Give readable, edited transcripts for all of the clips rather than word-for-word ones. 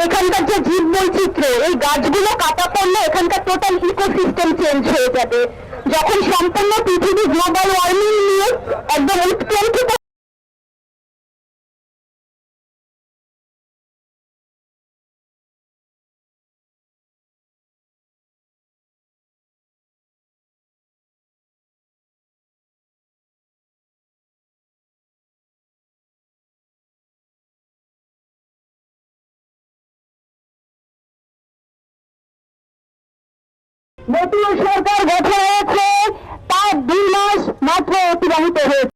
এখানকার যে জীব বৈচিত্র্য, এই গাছগুলো কাটা পড়লে এখানকার টোটাল ইকোসিস্টেম চেঞ্জ হয়ে যাবে। যখন সম্পূর্ণ পৃথিবী গ্লোবাল ওয়ার্মিং নিয়ে একদম উৎকণ্ঠিত, নতুন সরকার গঠন হয়েছে, তার 2 মাস মাত্র অতিবাহিত হয়েছে।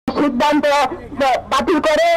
সিদ্ধান্ত বাতিল করে